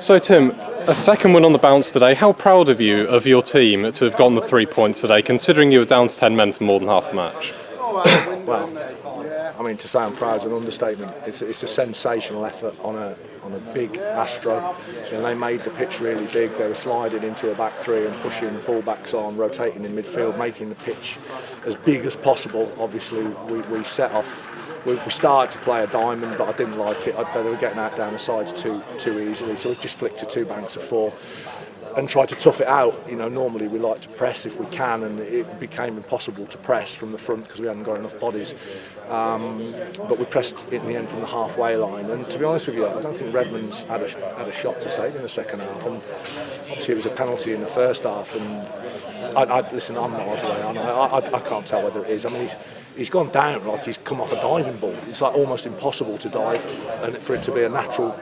So Tim, a second win on the bounce today. How proud of you of your team to have gotten the 3 points today, considering you were down to 10 men for more than half the match? Well, I mean, to say I'm proud is an understatement. It's a sensational effort on a big Astro, and they made the pitch really big. They were sliding into a back three and pushing full-backs on, rotating in midfield, making the pitch as big as possible. Obviously, we set off. We started to play a diamond, but I didn't like it. They were getting out down the sides too easily, so we just flicked to two banks of four and tried to tough it out. You know, normally we like to press if we can, and it became impossible to press from the front because we hadn't got enough bodies. But we pressed in the end from the halfway line, and to be honest with you, I don't think Redmond's had a shot to save in the second half, and obviously it was a penalty in the first half. And listen, I'm miles away. I can't tell whether it is. I mean, he's gone down like he's come off a diving board. It's like almost impossible to dive and for it to be a natural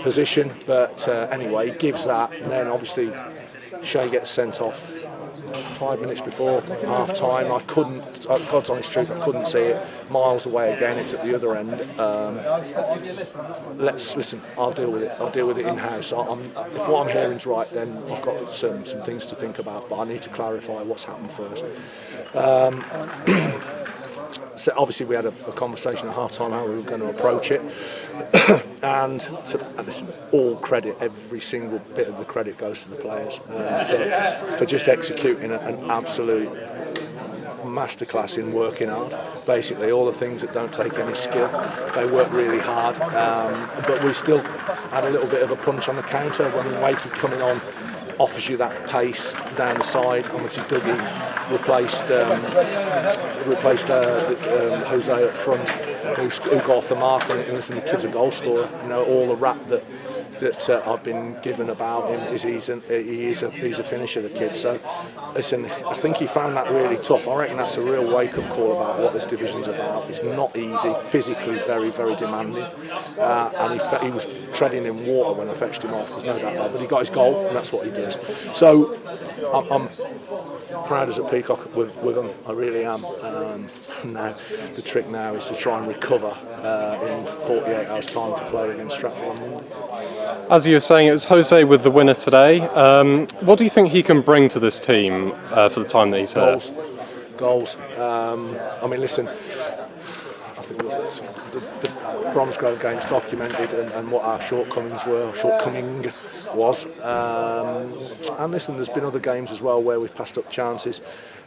position. But anyway, he gives that, and then obviously Shea gets sent off 5 minutes before half time. I couldn't, God's honest truth, I couldn't see it. Miles away again, it's at the other end. Listen, I'll deal with it in house. If what I'm hearing's right, then I've got some things to think about, but I need to clarify what's happened first. So obviously we had a conversation at half time how we were going to approach it, and listen, all credit, every single bit of the credit goes to the players for just executing an absolute masterclass in working hard. Basically all the things that don't take any skill, they work really hard, but we still had a little bit of a punch on the counter when Wakey coming on offers you that pace down the side. Obviously Dougie replaced Jose up front, who got off the mark, and listen, the kid's a goal scorer. You know, all the rap that I've been given about him is he's a finisher, the kid. So listen, I think he found that really tough. I reckon that's a real wake-up call about what this division's about. It's not easy, physically very, very demanding, and he was treading in water when I fetched him off, there's no doubt about it, but he got his goal, and that's what he does. So I'm proud as a peacock with him, I really am. Now the trick now is to try and recover in 48 hours time to play against Stratford on Monday. As you were saying, it was Jose with the winner today. What do you think he can bring to this team for the time that he's here? Goals. I mean, listen, I think the Bromsgrove game's documented and what our shortcoming was. And listen, there's been other games as well where we've passed up chances.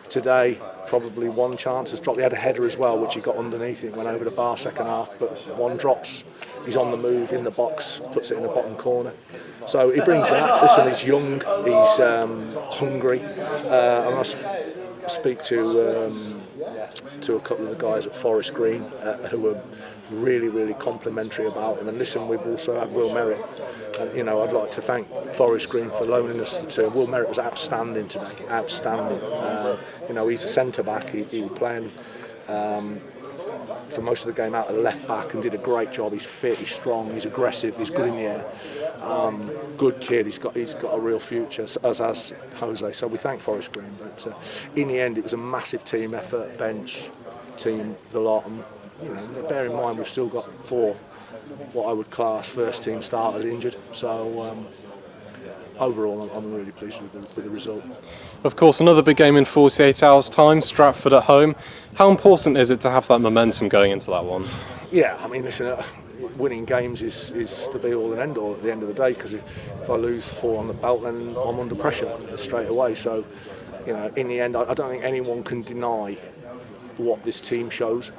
Today, probably one chance has dropped. He had a header as well, which he got underneath it, went over the bar second half, but one drops. He's on the move in the box, puts it in the bottom corner. So he brings that. Listen, he's young, he's hungry. And I speak to a couple of the guys at Forest Green who were really, really complimentary about him. And listen, we've also had Will Merritt. And, you know, I'd like to thank Forest Green for loaning us the two. Will Merritt was outstanding today, outstanding. You know, he's a centre-back. He was playing for most of the game out of the left back and did a great job. He's fit, he's strong, he's aggressive, he's good in the air. Good kid, he's got a real future, as has Jose. So we thank Forest Green. But in the end, it was a massive team effort, bench, team, the lot. And, you know, bear in mind, we've still got 4 what I would class first team starters injured. So overall, I'm really pleased with the result. Of course, another big game in 48 hours' time, Stratford at home. How important is it to have that momentum going into that one? Yeah, I mean, listen, winning games is the be-all and end-all at the end of the day, because if I lose 4 on the belt, then I'm under pressure straight away. So, you know, in the end, I don't think anyone can deny what this team shows.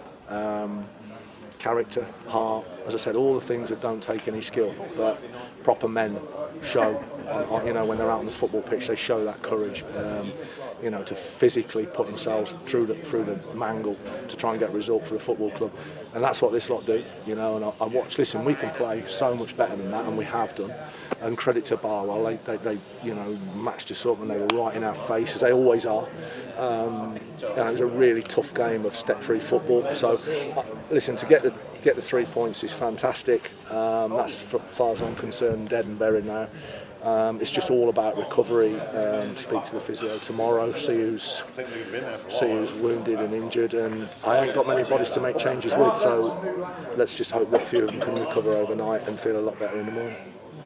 Character, heart, as I said, all the things that don't take any skill, but proper men show. You know, when they're out on the football pitch, they show that courage. You know, to physically put themselves through the mangle to try and get a result for the football club, and that's what this lot do. You know, and I watch. Listen, we can play so much better than that, and we have done. And credit to Barwell, they you know, matched us up and they were right in our face, as they always are. And it was a really tough game of step-free football. So, listen, to get the 3 points is fantastic. That's, as far as I'm concerned, dead and buried now. It's just all about recovery. Speak to the physio tomorrow, see who's wounded and injured, and I ain't got many bodies to make changes with, so let's just hope that a few of them can recover overnight and feel a lot better in the morning.